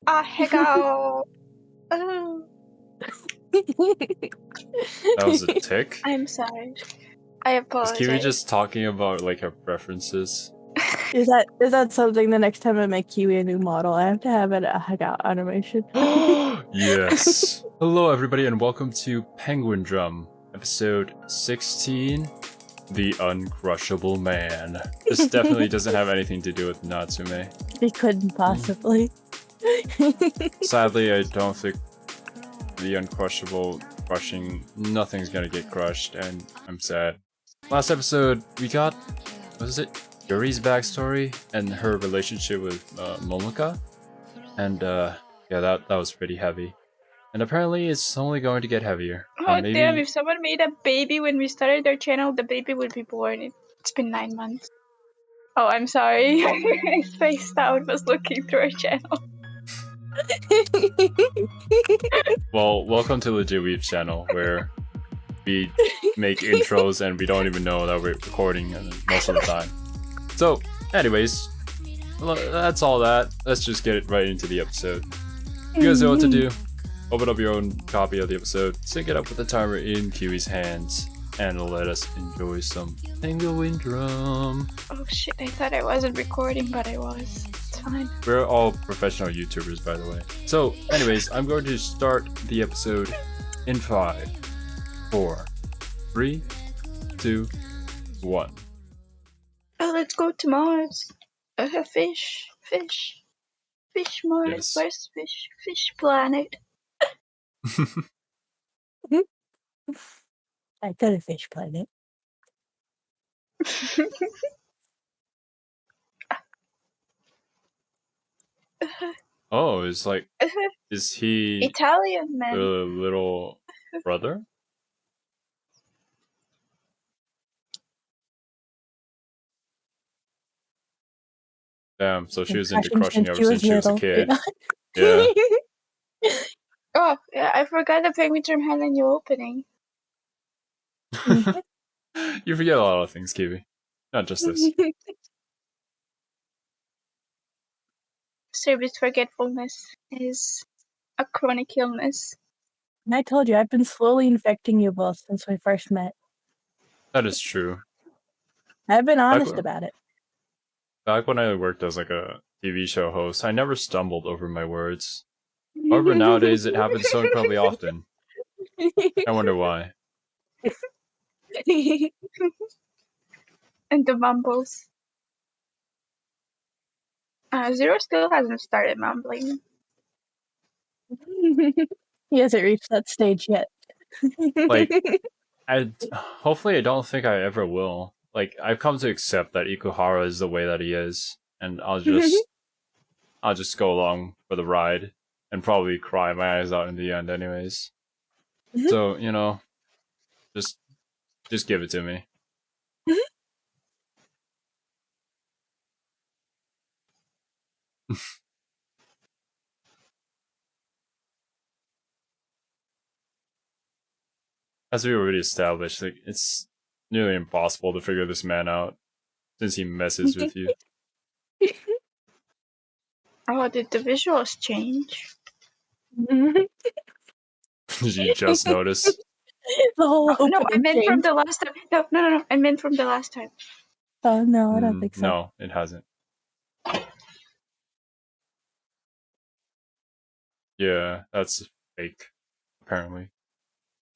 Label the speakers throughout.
Speaker 1: Hegao. Oh,
Speaker 2: That was a tick?
Speaker 1: I'm sorry. I
Speaker 2: Is
Speaker 1: apologize.
Speaker 2: Kiwi just talking about like her preferences?
Speaker 3: Is that something the next time I make Kiwi a new model, I have to have it a hangout animation?
Speaker 2: Yes! Hello everybody and welcome to Penguindrum, episode 16, The Uncrushable Man. This definitely doesn't have anything to do with Natsume.
Speaker 3: It couldn't possibly.
Speaker 2: Sadly, I don't think the uncrushable crushing, nothing's gonna get crushed, and I'm sad. Last episode, we got, what was it? Yuri's backstory and her relationship with Momoka. And yeah, that was pretty heavy. And apparently it's only going to get heavier.
Speaker 1: Oh
Speaker 2: Maybe...
Speaker 1: damn, if someone made a baby when we started our channel, the baby would be born. It's been 9 months. Oh, I'm sorry. I spaced out, was looking through our channel.
Speaker 2: Well, welcome to Legit Weebs channel, where we make intros and we don't even know that we're recording most of the time. So, anyways, that's all that. Let's just get right into the episode. You guys know what to do. Open up your own copy of the episode, sync it up with the timer in Kiwi's hands, and let us enjoy some Penguindrum.
Speaker 1: Oh shit, I thought I wasn't recording, but I was. It's fine.
Speaker 2: We're all professional YouTubers, by the way. So, anyways, I'm going to start the episode in 5, 4, 3, 2, 1.
Speaker 1: Oh, let's go to Mars. Fish. Mars.
Speaker 2: Yes.
Speaker 1: Where's fish? Fish planet.
Speaker 3: I got a fish planet.
Speaker 2: Oh, it's like, is he
Speaker 1: Italian man.
Speaker 2: the little brother? Damn, so she was into crushing ever since she was a kid. Yeah.
Speaker 1: Oh, yeah, I forgot the Penguindrum had a new opening.
Speaker 2: You forget a lot of things, Kiwi. Not just this.
Speaker 1: Service forgetfulness is a chronic illness.
Speaker 3: And I told you, I've been slowly infecting you both since we first met.
Speaker 2: That is true.
Speaker 3: I've been honest about it.
Speaker 2: Back when I worked as like a TV show host, I never stumbled over my words. However, nowadays it happens so incredibly often. I wonder why.
Speaker 1: And the mumbles. Zero still hasn't started mumbling.
Speaker 3: He hasn't reached that stage yet.
Speaker 2: Like, hopefully I don't think I ever will. Like, I've come to accept that Ikuhara is the way that he is, and I'll just go along for the ride and probably cry my eyes out in the end anyways. So, you know, just give it to me. As we already established, like, it's nearly impossible to figure this man out since he messes with you.
Speaker 1: Oh, did the visuals change?
Speaker 2: Did you just notice?
Speaker 3: The whole
Speaker 1: No, I meant
Speaker 3: change.
Speaker 1: from the last time. No. I meant from the last time.
Speaker 3: Oh, no, I don't think so.
Speaker 2: No, it hasn't. Yeah, that's fake, apparently.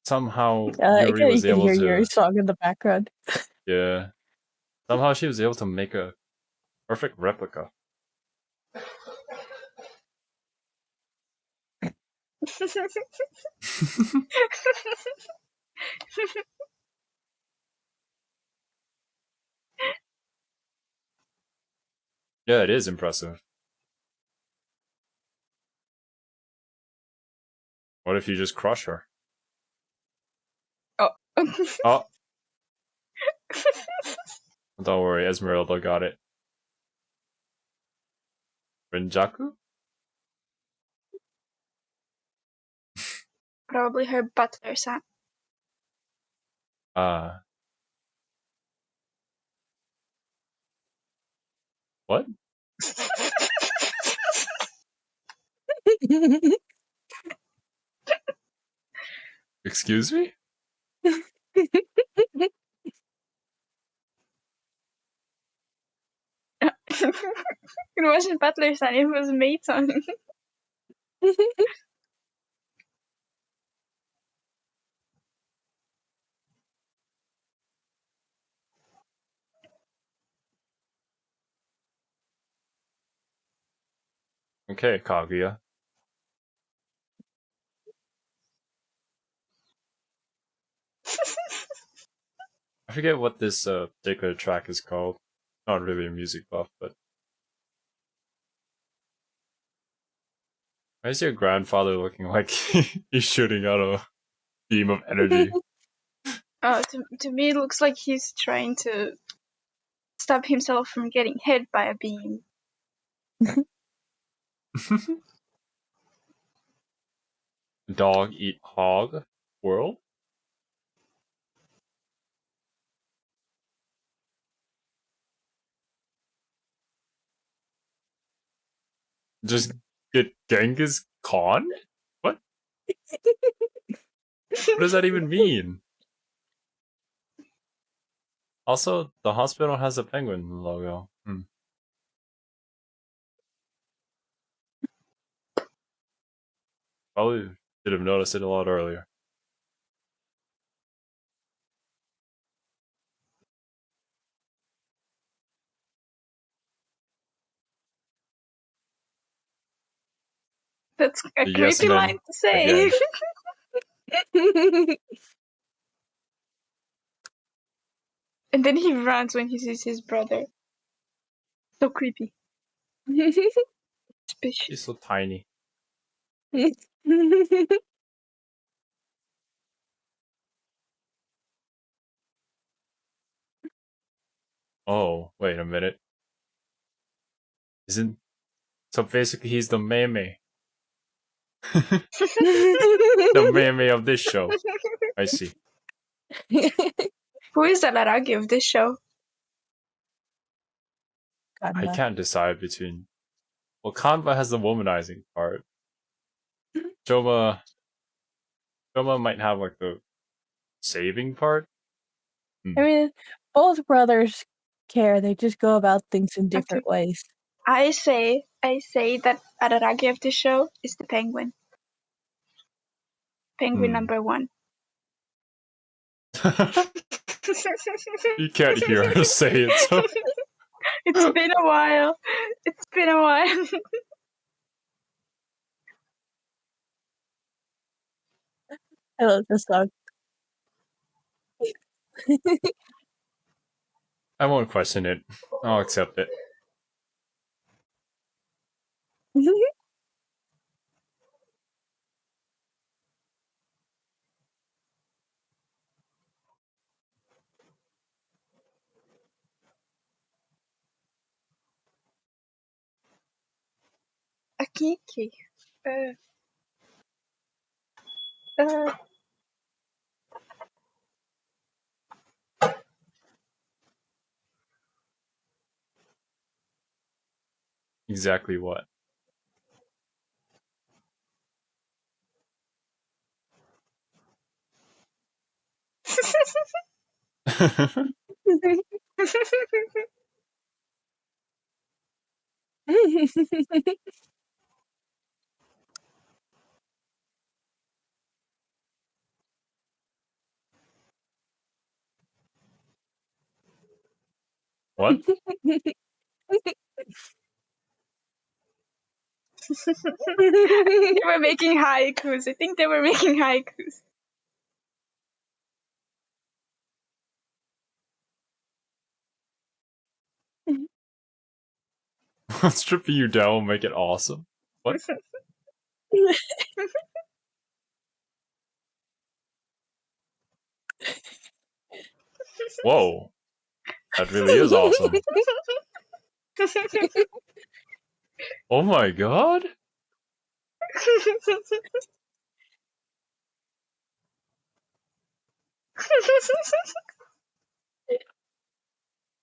Speaker 2: Somehow Yuri was able to
Speaker 3: hear Yuri's song in the background.
Speaker 2: Yeah. Somehow she was able to make a perfect replica. Yeah, it is impressive. What if you just crush her?
Speaker 1: Oh.
Speaker 2: Oh. Don't worry, Esmeralda got it. Renjaku?
Speaker 1: Probably her butler son.
Speaker 2: What? Excuse me?
Speaker 1: It wasn't Butler's son, it was Mate's son.
Speaker 2: Okay, Kaguya. I forget what this particular track is called. Not really a music buff, but why is your grandfather looking like he's shooting out a beam of energy?
Speaker 1: To me, it looks like he's trying to stop himself from getting hit by a beam.
Speaker 2: Dog eat hog world? Just get Genghis Khan? What? What does that even mean? Also, the hospital has a penguin logo. Probably should have noticed it a lot earlier.
Speaker 1: That's a
Speaker 2: The yes
Speaker 1: creepy
Speaker 2: men
Speaker 1: line to say.
Speaker 2: again.
Speaker 1: And then he runs when he sees his brother. So creepy. Suspicious.
Speaker 2: He's so tiny. Oh, wait a minute. Isn't... So basically he's the meme. The meme of this show. I see.
Speaker 1: Who is the Laragi of this show?
Speaker 2: I can't decide between... Well, Kanba has the womanizing part. Shoma might have like the saving part.
Speaker 3: I mean, both brothers care. They just go about things in different ways.
Speaker 1: I say that Araragi of this show is the penguin. Penguin number 1.
Speaker 2: You can't hear her say it, so...
Speaker 1: It's been a while. It's been a while.
Speaker 3: I love this song.
Speaker 2: I won't question it. I'll accept it.
Speaker 1: Akiki.
Speaker 2: Exactly what? What?
Speaker 1: They were making haikus. I think they were making haikus.
Speaker 2: Stripping you down will make it awesome. What? Whoa. That really is awesome. Oh my god?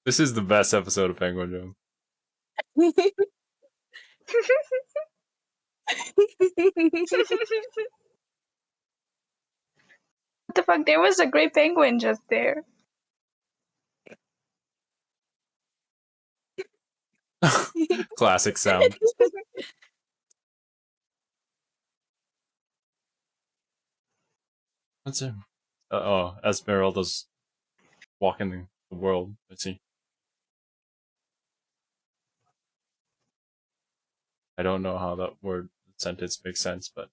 Speaker 2: This is the best episode of Penguindrum.
Speaker 1: What the fuck? There was a great penguin just there.
Speaker 2: Classic sound. What's it? Oh, Esmeralda's walking the world. Let's see. I don't know how that word sentence makes sense, but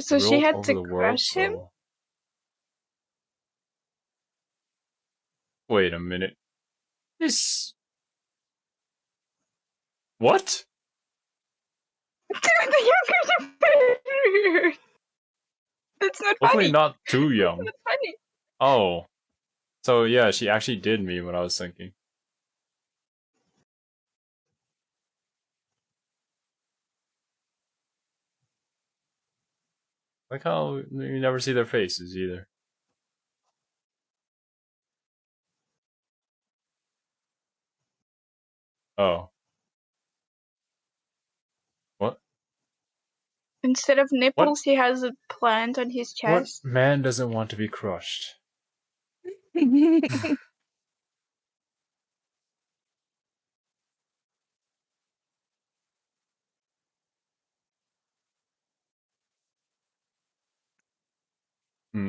Speaker 1: So she
Speaker 2: ruled
Speaker 1: had
Speaker 2: over
Speaker 1: to
Speaker 2: the world.
Speaker 1: crush him?
Speaker 2: So wait a minute. This what?
Speaker 1: Dude, the younger the That's not
Speaker 2: Hopefully
Speaker 1: funny.
Speaker 2: not too young.
Speaker 1: That's funny.
Speaker 2: Oh, so yeah, she actually did me what I was thinking. Like how you never see their faces either. Oh. What?
Speaker 1: Instead of nipples, he has a plant on his
Speaker 2: What
Speaker 1: chest.
Speaker 2: man doesn't want to be crushed?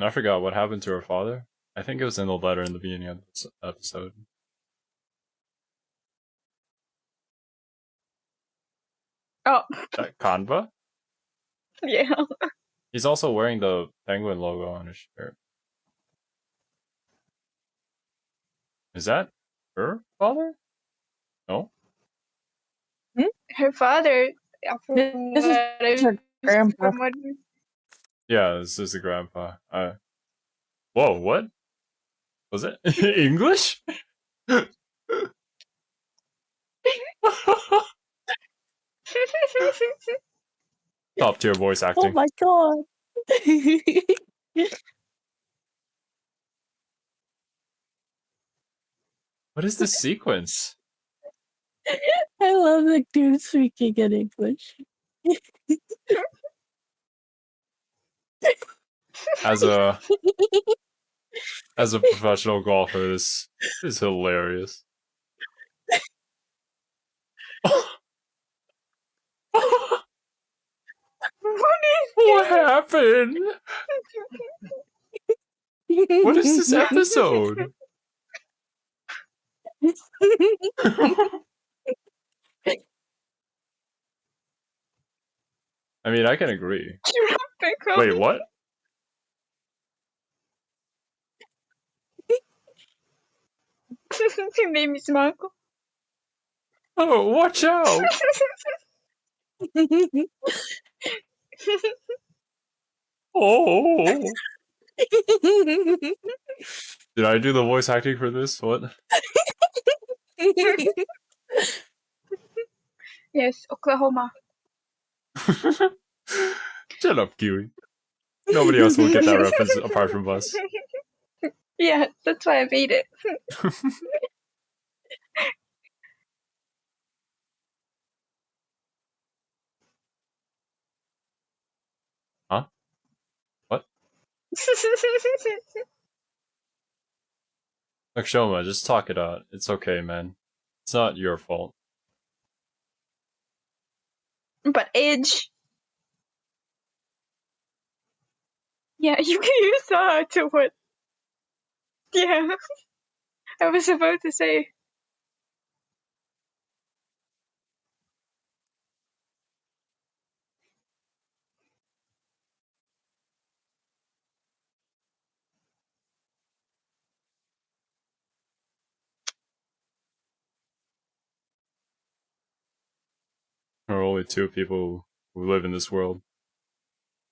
Speaker 2: I forgot what happened to her father. I think it was in the letter in the beginning of this episode.
Speaker 1: Oh.
Speaker 2: That Kanba?
Speaker 1: Yeah.
Speaker 2: He's also wearing the penguin logo on his shirt. Is that her father? No?
Speaker 1: Her father,
Speaker 3: This is her grandpa.
Speaker 2: Yeah, this is the grandpa. Whoa, what? Was it English? Top tier voice
Speaker 3: Oh
Speaker 2: acting.
Speaker 3: my god.
Speaker 2: What is this sequence?
Speaker 3: I love the dude speaking in English.
Speaker 2: As a professional golfer, this is hilarious. What happened? What is this episode? I mean, I can agree. Wait, what?
Speaker 1: His name is Marco.
Speaker 2: Oh, watch out! Oh! Did I do the voice acting for this? What?
Speaker 1: Yes, Oklahoma.
Speaker 2: Shut up, Kiwi. Nobody else will get that reference apart from us.
Speaker 1: Yeah, that's why I made it.
Speaker 2: Huh? What? Akshoma, just talk it out. It's okay, man. It's not your fault.
Speaker 1: But age. Yeah, you saw it to what? Yeah. I was about to say.
Speaker 2: There are only two people who live in this world.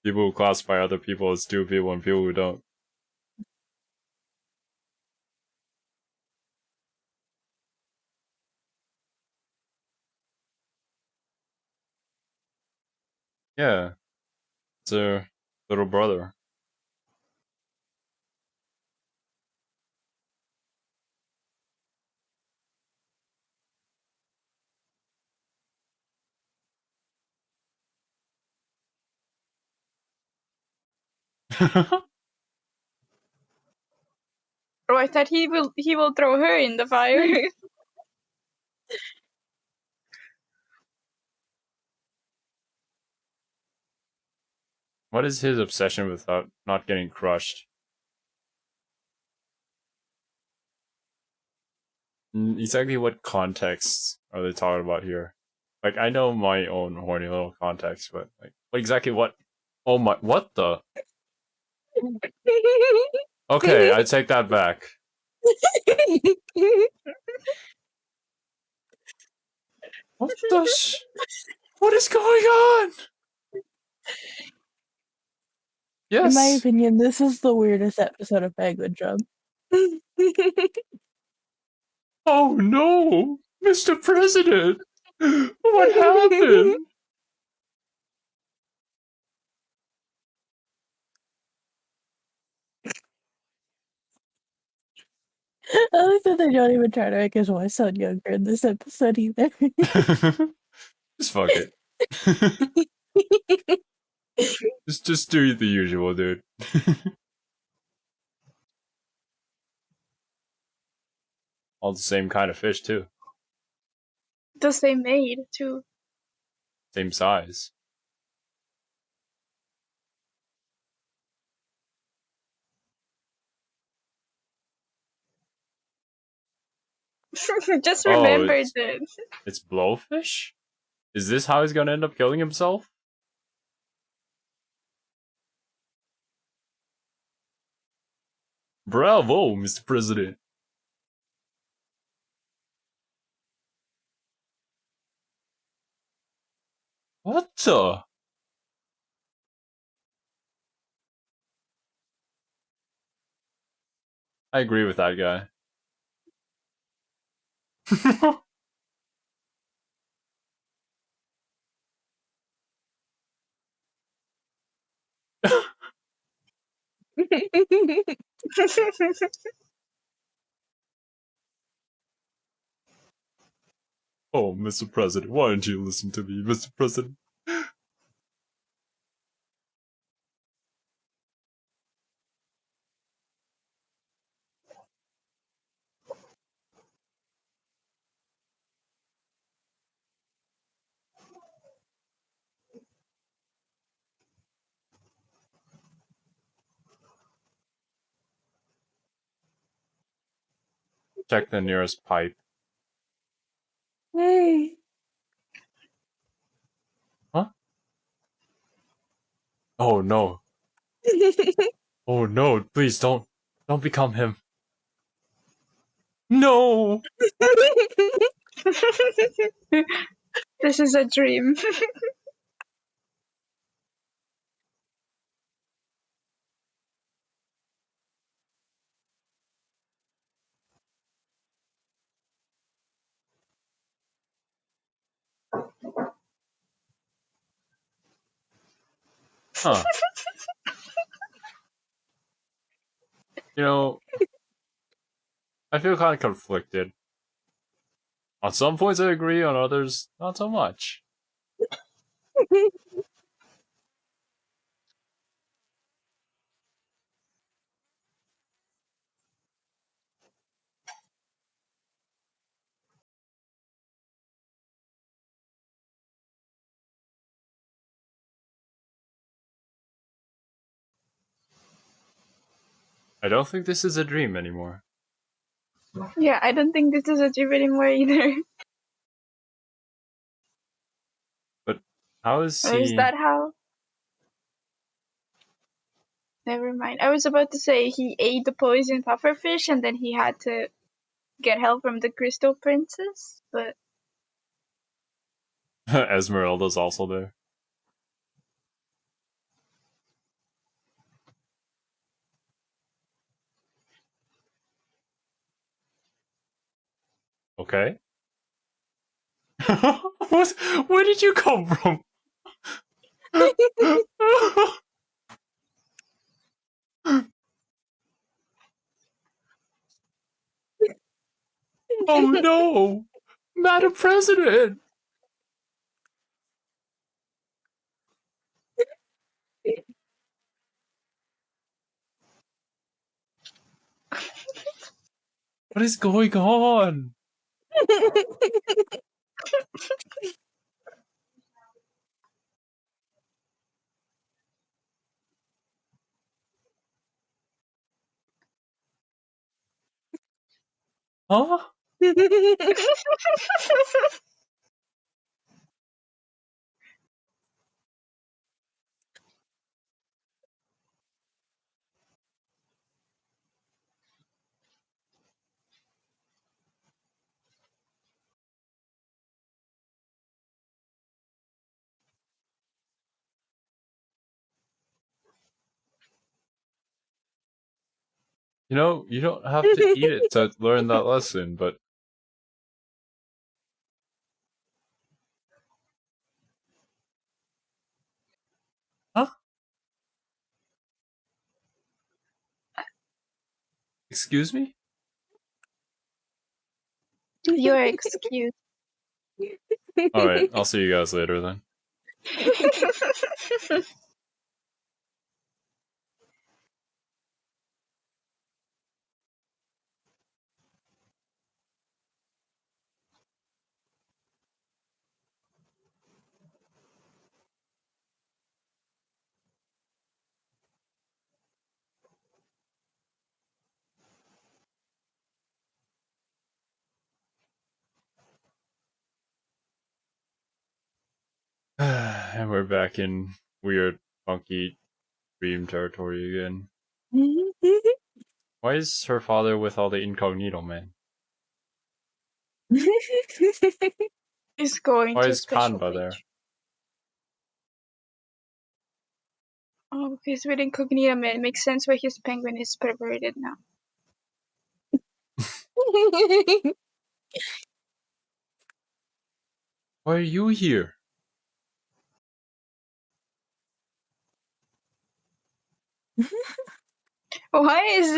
Speaker 2: People who classify other people as stupid people and people who don't. Yeah. It's her little brother.
Speaker 1: Oh, I thought he will throw her in the fire.
Speaker 2: What is his obsession with not getting crushed? Exactly what context are they talking about here? Like, I know my own horny little context, but like, what? Oh my, what the? Okay, I take that back. What the What is going on? Yes.
Speaker 3: In my opinion, this is the weirdest episode of Penguindrum.
Speaker 2: Oh no, Mr. President! What happened?
Speaker 3: I like that they don't even try to make his voice sound younger in this episode either.
Speaker 2: Just fuck it. just do the usual, dude. All the same kind of fish too.
Speaker 1: The same maid too.
Speaker 2: Same size.
Speaker 1: Just
Speaker 2: Oh,
Speaker 1: remembered that.
Speaker 2: It's blowfish? Is this how he's gonna end up killing himself? Bravo, Mr. President. What the? I agree with that guy. Oh, Mr. President, why don't you listen to me, Mr. President? Check the nearest pipe.
Speaker 3: Hey.
Speaker 2: Huh? Oh no. Oh no, please don't become him. No!
Speaker 1: This is a dream.
Speaker 2: Huh. You know, I feel kind of conflicted. On some points I agree, on others, not so much. I don't think this is a dream anymore.
Speaker 1: Yeah, I don't think this is a dream anymore either.
Speaker 2: But how is
Speaker 1: Or is
Speaker 2: he...
Speaker 1: that how? Never mind. I was about to say he ate the poison pufferfish and then he had to get help from the crystal princess, but
Speaker 2: Esmeralda's also there. Okay. What? Where did you come from? Oh no! Madam President! What is going on? Huh? You know, you don't have to eat it to learn that lesson, but... Huh? Excuse me?
Speaker 1: You're excused.
Speaker 2: Alright, I'll see you guys later then. And we're back in weird, funky dream territory again. Why is her father with all the incognito, man?
Speaker 1: He's going
Speaker 2: Why
Speaker 1: to a
Speaker 2: is
Speaker 1: special
Speaker 2: Kanba
Speaker 1: beach.
Speaker 2: there?
Speaker 1: Oh, he's with incognito man. It makes sense why his penguin is perverted now.
Speaker 2: Why are you here?
Speaker 1: Why is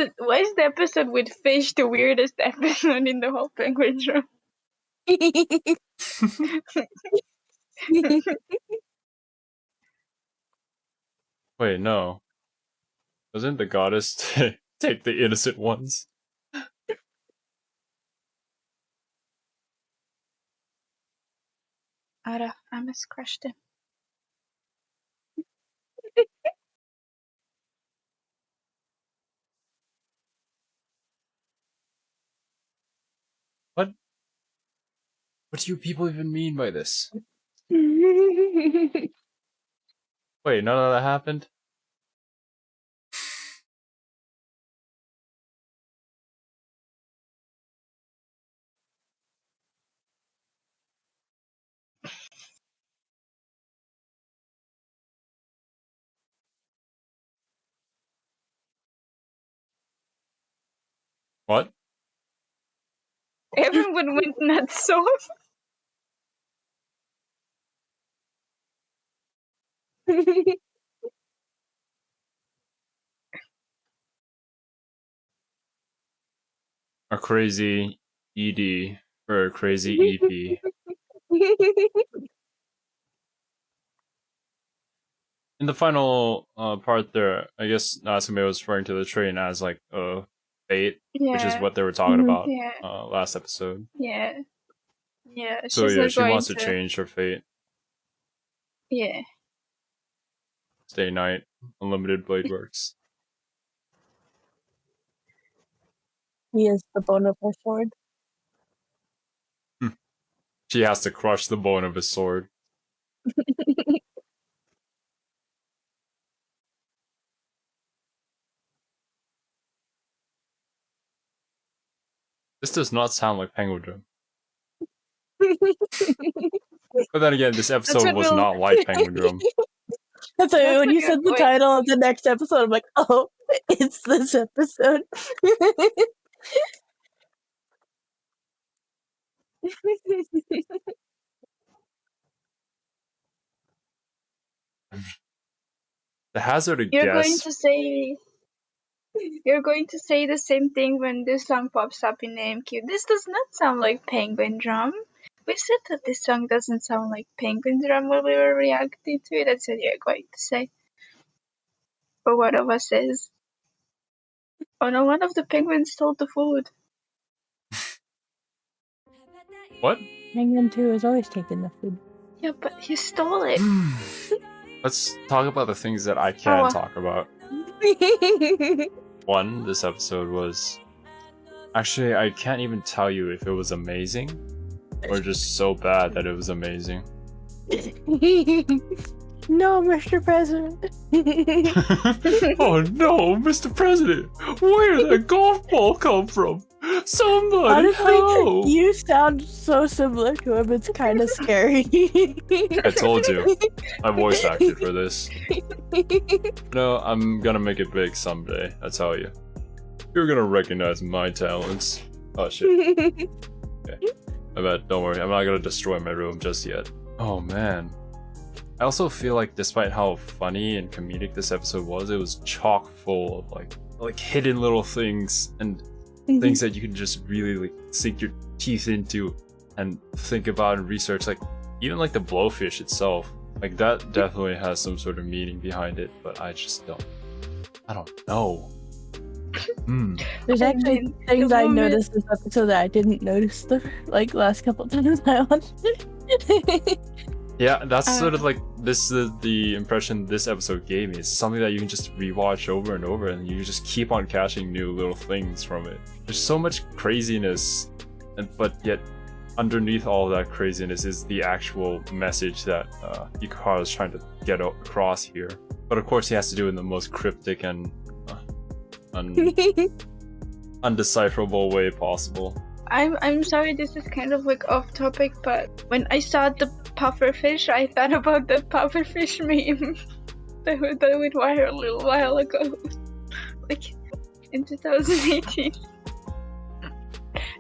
Speaker 1: the episode with fish the weirdest episode in the whole Penguindrum?
Speaker 2: Wait, no. Doesn't the goddess take the innocent ones?
Speaker 1: I almost crushed him.
Speaker 2: What? What do you people even mean by this? Wait, none of that happened? What?
Speaker 1: Everyone went nuts so.
Speaker 2: A crazy ED or a crazy EP. In the final part there, I guess Natsume was referring to the train as like a fate, which is
Speaker 1: Yeah,
Speaker 2: what they were talking about
Speaker 1: yeah,
Speaker 2: last episode.
Speaker 1: yeah.
Speaker 2: So
Speaker 1: She's
Speaker 2: yeah,
Speaker 1: not
Speaker 2: she
Speaker 1: going
Speaker 2: wants to
Speaker 1: to.
Speaker 2: change her fate.
Speaker 1: Yeah.
Speaker 2: Stay night, unlimited blade works.
Speaker 3: He is the bone of her sword.
Speaker 2: She has to crush the bone of his sword. This does not sound like Penguindrum. But then again, this episode
Speaker 1: what
Speaker 2: was
Speaker 1: we'll-
Speaker 2: not like Penguindrum.
Speaker 3: That's why
Speaker 1: That's
Speaker 3: when
Speaker 1: what
Speaker 3: you
Speaker 1: you're
Speaker 3: said the
Speaker 1: going-
Speaker 3: title of the next episode, I'm like, oh, it's this episode.
Speaker 2: The hazard of
Speaker 1: You're going
Speaker 2: guess.
Speaker 1: to say. You're going to say the same thing when this song pops up in the MQ. This does not sound like Penguindrum. We said that this song doesn't sound like Penguindrum when we were reacting to it. That's what you're going to say. Or one of us is. Oh no, one of the penguins stole the food.
Speaker 2: What?
Speaker 3: Penguin 2 has always taken the food.
Speaker 1: Yeah, but he stole it.
Speaker 2: Let's talk about the things that I can talk about. One, this episode was... Actually, I can't even tell you if it was amazing or just so bad that it was amazing.
Speaker 3: No, Mr. President.
Speaker 2: Oh no, Mr. President! Where did that golf ball come from? Somebody
Speaker 3: Honestly,
Speaker 2: help!
Speaker 3: you sound so similar to him, it's kind of scary.
Speaker 2: I told you. I voice acted for this. No, I'm gonna make it big someday, I tell you. You're gonna recognize my talents. Oh shit. Okay. I bet, don't worry, I'm not gonna destroy my room just yet. Oh man. I also feel like despite how funny and comedic this episode was, it was chock full of like hidden little things and things that you can just really like sink your teeth into and think about and research. Like even like the blowfish itself, like that definitely has some sort of meaning behind it, but I don't know.
Speaker 3: There's actually things I noticed this episode that I didn't notice the last couple times I watched it.
Speaker 2: Yeah, that's sort of like this is the impression this episode gave me. It's something that you can just rewatch over and over, and you just keep on catching new little things from it. There's so much craziness, but yet underneath all of that craziness is the actual message that Ikuhara is trying to get across here. But of course, he has to do it in the most cryptic and undecipherable way possible.
Speaker 1: I'm sorry, this is kind of like off topic, but when I saw the pufferfish, I thought about the pufferfish meme that went viral a little while ago, like in 2018,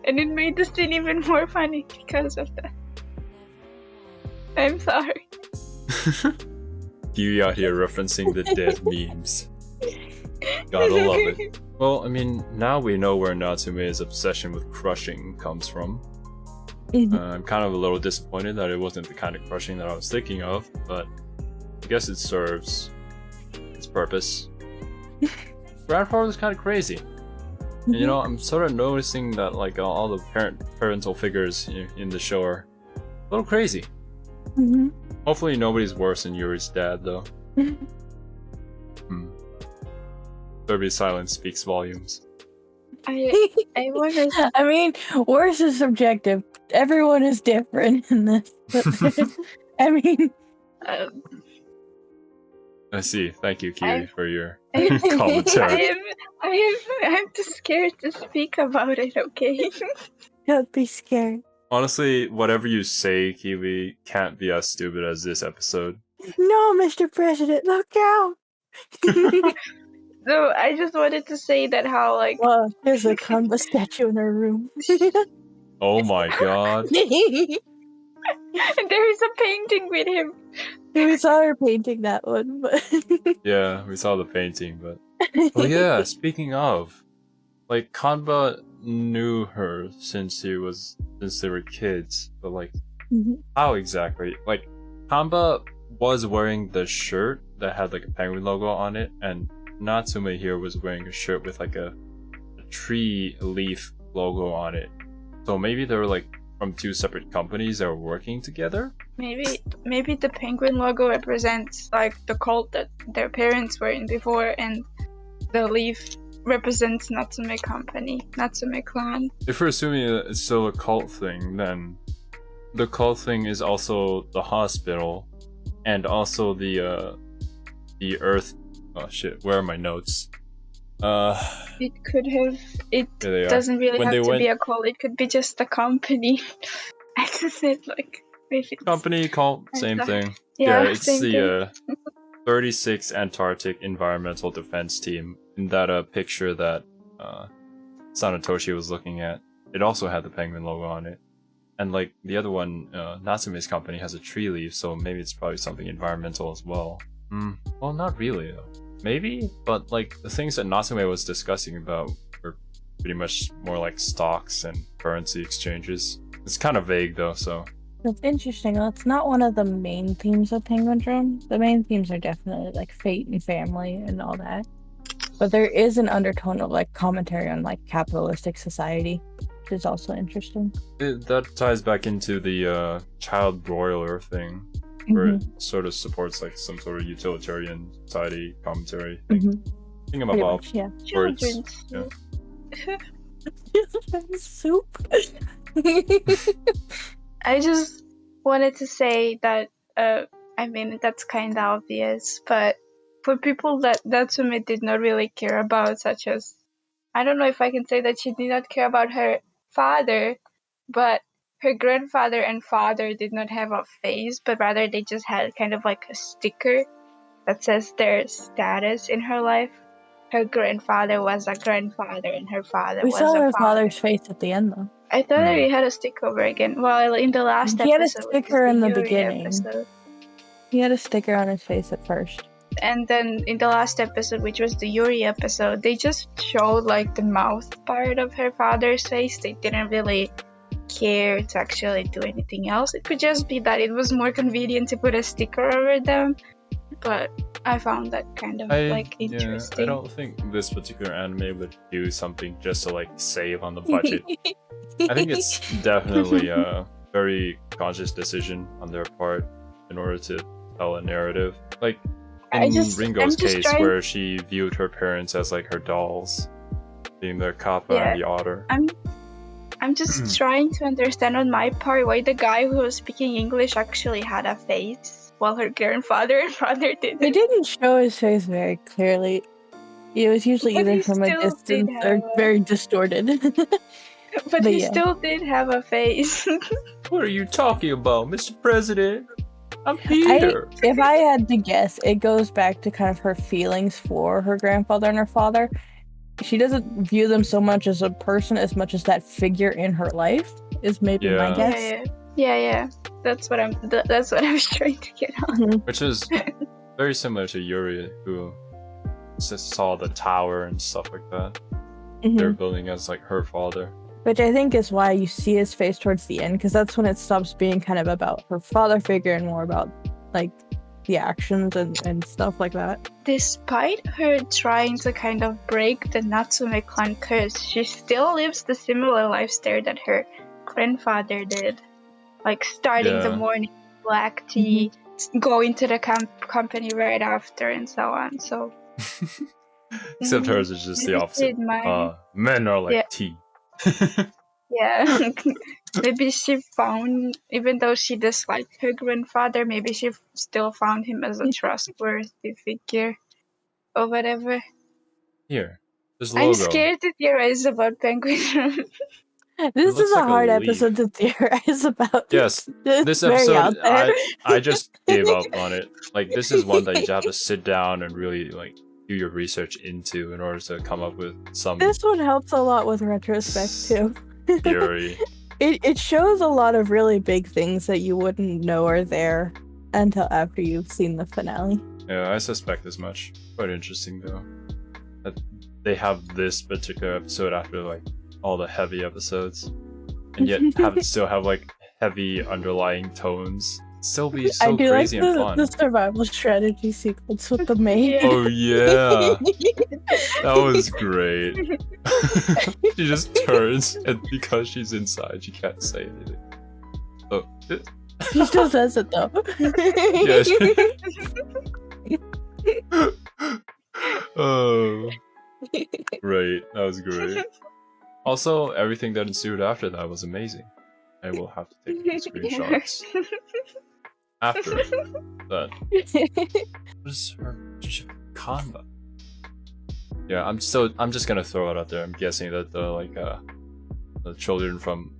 Speaker 1: and it made the scene even more funny because of that. I'm sorry.
Speaker 2: Kiwi out here referencing the dead memes. Gotta love it. Well, I mean, now we know where Natsume's obsession with crushing comes from. I'm kind of a little disappointed that it wasn't the kind of crushing that I was thinking of, but I guess it serves its purpose. Grandfather was kind of crazy. And, you know, I'm sort of noticing that like all the parental figures in the show are a little crazy. Hopefully nobody's worse than Yuri's dad, though. Kirby's silence speaks volumes.
Speaker 1: I wonder.
Speaker 3: I mean, worse is subjective. Everyone is different in this. But, I mean,
Speaker 2: I see. Thank you, Kiwi, for your
Speaker 1: I'm
Speaker 2: commentary.
Speaker 1: I'm too scared to speak about it. Okay.
Speaker 3: don't be scared.
Speaker 2: Honestly, whatever you say, Kiwi, can't be as stupid as this episode.
Speaker 3: No, Mr. President, look out!
Speaker 1: So I just wanted to say that how like
Speaker 3: Well, there's a Kanba statue in our room.
Speaker 2: Oh my god.
Speaker 1: there is a painting with him.
Speaker 3: We saw her painting that one, but
Speaker 2: Yeah, we saw the painting, but... Well, yeah, speaking of, like, Kanba knew her since they were kids, but like, how exactly? Like, Kanba was wearing the shirt that had like a penguin logo on it, and Natsume here was wearing a shirt with like a tree leaf logo on it. So maybe they were like from two separate companies that were working together?
Speaker 1: Maybe the penguin logo represents like the cult that their parents were in before, and the leaf represents Natsume company, Natsume clan.
Speaker 2: If we're assuming it's still a cult thing, then the cult thing is also the hospital, and also the Earth. Oh shit! Where are my notes?
Speaker 1: It could have. It doesn't really have to be a cult. It could be just a company. I just said like maybe
Speaker 2: company cult, same thing.
Speaker 1: Yeah,
Speaker 2: it's the 36th Antarctic Environmental Defense Team. In that picture that Sanetoshi was looking at, it also had the penguin logo on it. And like the other one, Natsume's company has a tree leaf, so maybe it's probably something environmental as well. Well, not really though. Maybe, but like the things that Natsume was discussing about were pretty much more like stocks and currency exchanges. It's kind of vague though, so.
Speaker 3: That's interesting. That's not one of the main themes of Penguindrum. The main themes are definitely like fate and family and all that. But there is an undertone of like commentary on like capitalistic society. which is also interesting.
Speaker 2: That ties back into the child broiler thing, where it sort of supports like some sort of utilitarian society commentary thing. Thingamabob.
Speaker 3: Yeah.
Speaker 2: Words.
Speaker 1: Children's
Speaker 3: Children's soup.
Speaker 1: I just wanted to say that, I mean, that's kind of obvious, but for people that Natsume did not really care about, such as, I don't know if I can say that she did not care about her father, but her grandfather and father did not have a face, but rather they just had kind of like a sticker that says their status in her life. Her grandfather was a grandfather and her father
Speaker 3: We
Speaker 1: was
Speaker 3: saw
Speaker 1: a
Speaker 3: her
Speaker 1: father.
Speaker 3: father's face at the end, though.
Speaker 1: I thought he had a sticker over again. Well, in the last
Speaker 3: He had a
Speaker 1: episode, which is
Speaker 3: sticker in the
Speaker 1: Yuri
Speaker 3: beginning.
Speaker 1: episode.
Speaker 3: He had a sticker on his face at first.
Speaker 1: And then in the last episode, which was the Yuri episode, they just showed like the mouth part of her father's face. They didn't really care to actually do anything else. It could just be that it was more convenient to put a sticker over them. But I found that kind of interesting.
Speaker 2: I don't think this particular anime would do something just to like save on the budget. I think it's definitely a very conscious decision on their part in order to tell a narrative. Like in Ringo's case, where she viewed her parents as like her dolls, being the kappa and the otter.
Speaker 1: I'm just trying to understand on my part why the guy who was speaking English actually had a face, while her grandfather and father didn't.
Speaker 3: They didn't show his face very clearly. It was usually either from a distance or very distorted.
Speaker 1: But he still did have a face.
Speaker 2: What are you talking about, Mr. President? I'm here.
Speaker 3: If I had to guess, it goes back to kind of her feelings for her grandfather and her father. She doesn't view them so much as a person as much as that figure in her life is maybe my guess.
Speaker 1: Yeah. That's what I was trying to get on.
Speaker 2: Which is very similar to Yuri, who just saw the tower and stuff like that. They're building as like her father.
Speaker 3: Which I think is why you see his face towards the end, because that's when it stops being kind of about her father figure and more about like the actions and stuff like that.
Speaker 1: Despite her trying to kind of break the Natsume clan curse, she still lives the similar lifestyle that her grandfather did. Like starting the morning black tea, going to the company right after, and so on. So
Speaker 2: except hers is just the opposite. Men are like tea.
Speaker 1: Yeah. Maybe she found, even though she disliked her grandfather, maybe she still found him as a trustworthy figure or whatever.
Speaker 2: Here, this logo.
Speaker 1: I'm scared to theorize about Penguindrum.
Speaker 3: This is a hard episode to theorize about.
Speaker 2: Yes, this episode, I just gave up on it. Like, this is one that you have to sit down and really, like, do your research into in order to come up with some...
Speaker 3: This one helps a lot with retrospect, too.
Speaker 2: Theory.
Speaker 3: It shows a lot of really big things that you wouldn't know are there until after you've seen the finale.
Speaker 2: Yeah, I suspect as much. Quite interesting, though. That they have this particular episode after, like, all the heavy episodes, and yet still have like heavy underlying tones. Still be so crazy and fun.
Speaker 3: The survival strategy sequence with the maid.
Speaker 2: Oh yeah, that was great. She just turns, and because she's inside, she can't say anything. Oh,
Speaker 3: she still says it though.
Speaker 2: Yeah. Oh, great! That was great. Also, everything that ensued after that was amazing. I will have to take screenshots after that. What is her relationship with Kanba? Yeah, I'm just gonna throw it out there. I'm guessing that the children from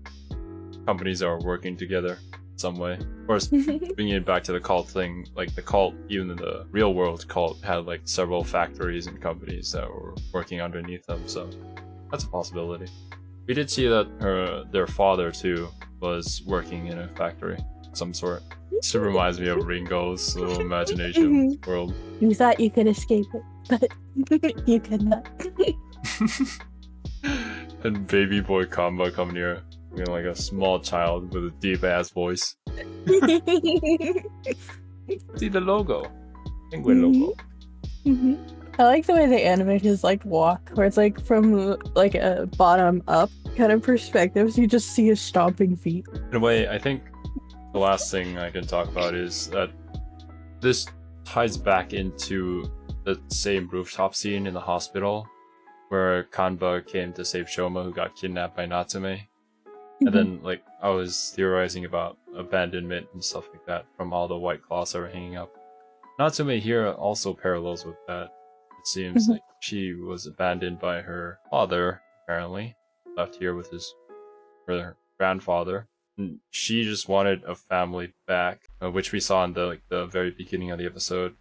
Speaker 2: companies are working together in some way. Of course, bringing it back to the cult thing, like the cult, even in the real world, cult had like several factories and companies that were working underneath them. So. That's a possibility. We did see that their father too was working in a factory of some sort. This reminds me of Ringo's little imagination world.
Speaker 3: You thought you could escape it, but you could not.
Speaker 2: And baby boy Kanba coming here, being like a small child with a deep ass voice. See the logo, penguin logo.
Speaker 3: I like the way they animate his like walk, where it's like from like a bottom up kind of perspective. So you just see his stomping feet.
Speaker 2: In a way, I think the last thing I can talk about is that this ties back into the same rooftop scene in the hospital where Kanba came to save Shoma, who got kidnapped by Natsume. And then, like, I was theorizing about abandonment and stuff like that from all the white cloths that were hanging up. Natsume here also parallels with that. It seems like she was abandoned by her father, apparently, left here with her grandfather. And she just wanted a family back, which we saw in the very beginning of the episode.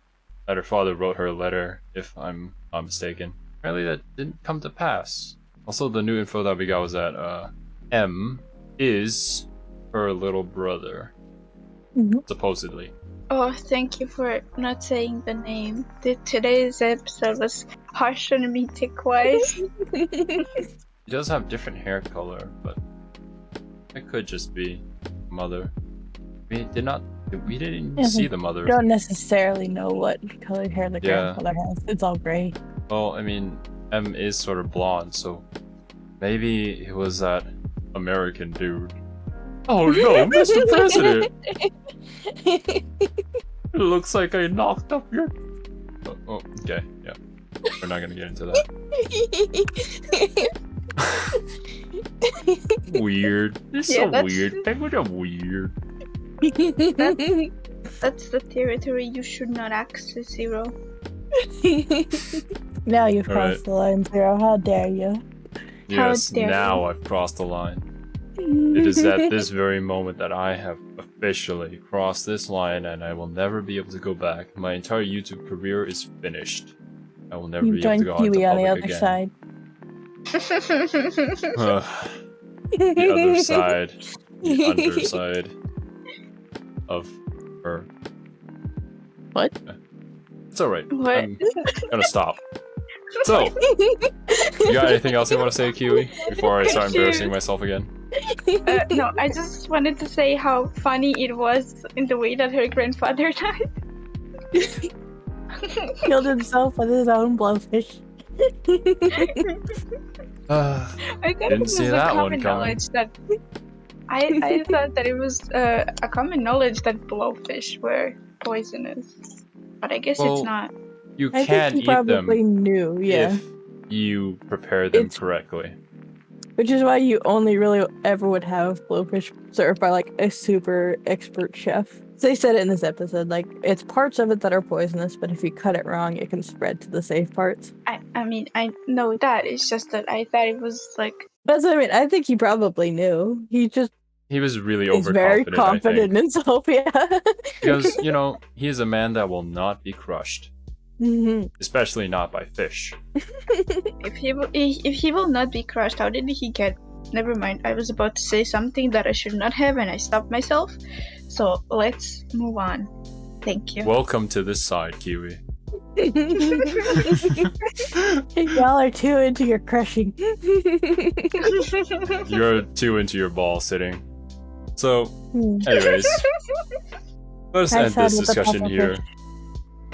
Speaker 2: That her father wrote her a letter, if I'm not mistaken. Apparently that didn't come to pass. Also, the new info that we got was that M is her little brother, supposedly.
Speaker 1: Oh, thank you for not saying the name. Today's episode was harsh on me tick-wise.
Speaker 2: He does have different hair color, but it could just be mother. We didn't see the mother.
Speaker 3: You don't necessarily know what color hair the grandfather has. It's all gray.
Speaker 2: Well, I mean, M is sort of blonde, so maybe it was that American dude. Oh no, Mr. President! It looks like I knocked up your... Oh, okay, yeah. We're not gonna get into that. Weird. It's so weird. Penguins are weird.
Speaker 1: That's the territory you should not access, Zero.
Speaker 3: Now you've crossed the line, Zero. How dare you?
Speaker 2: Yes, now I've crossed the line. It is at this very moment that I have officially crossed this line and I will never be able to go back. My entire YouTube career is finished. I will never be able to go on
Speaker 3: Kiwi
Speaker 2: to
Speaker 3: on the
Speaker 2: public
Speaker 3: other
Speaker 2: again.
Speaker 3: side.
Speaker 2: The other side. The underside of her.
Speaker 3: What?
Speaker 2: It's alright.
Speaker 1: What?
Speaker 2: I'm gonna stop. So, you got anything else you want to say, Kiwi? Before I start embarrassing myself again?
Speaker 1: No, I just wanted to say how funny it was in the way that her grandfather died.
Speaker 3: Killed himself with his own blowfish.
Speaker 1: I thought it was a common knowledge that I thought that it was a common knowledge that blowfish were poisonous, but I guess it's not.
Speaker 2: You
Speaker 3: I
Speaker 2: can
Speaker 3: think he
Speaker 2: eat
Speaker 3: probably
Speaker 2: them
Speaker 3: knew, yeah.
Speaker 2: if you prepare them correctly.
Speaker 3: Which is why you only really ever would have blowfish served by like a super expert chef. So they said it in this episode, like it's parts of it that are poisonous, but if you cut it wrong, it can spread to the safe parts.
Speaker 1: I mean, I know that. It's just that I thought it was like...
Speaker 3: That's what I mean. I think he probably knew. He
Speaker 2: was really
Speaker 3: is very
Speaker 2: overconfident,
Speaker 3: confident in himself, yeah.
Speaker 2: Because, you know, he is a man that will not be crushed. Especially not by fish.
Speaker 1: If he will not be crushed, how did he get... Never mind, I was about to say something that I should not have and I stopped myself. So let's move on. Thank you.
Speaker 2: Welcome to this side, Kiwi.
Speaker 3: Y'all are too into your crushing.
Speaker 2: You're too into your ball sitting. So, anyways, let's end this discussion here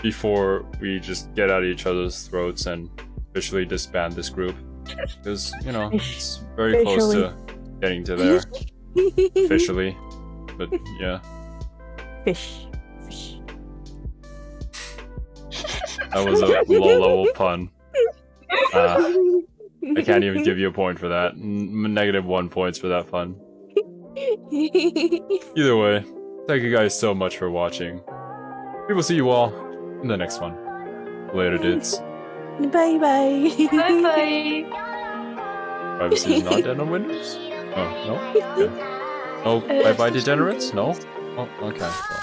Speaker 2: before we just get out of each other's throats and officially disband this group. Because, you know, it's very close to getting to there. Officially. But, yeah.
Speaker 3: Fish.
Speaker 2: That was a low-level pun. I can't even give you a point for that. -1 points for that pun. Either way, thank you guys so much for watching. We will see you all in the next one. Later, dudes.
Speaker 3: Bye bye.
Speaker 1: Bye bye.
Speaker 2: Privacy is not dead on Windows? Oh, no? Okay. Oh, bye bye, degenerates? No? Oh, okay. Well.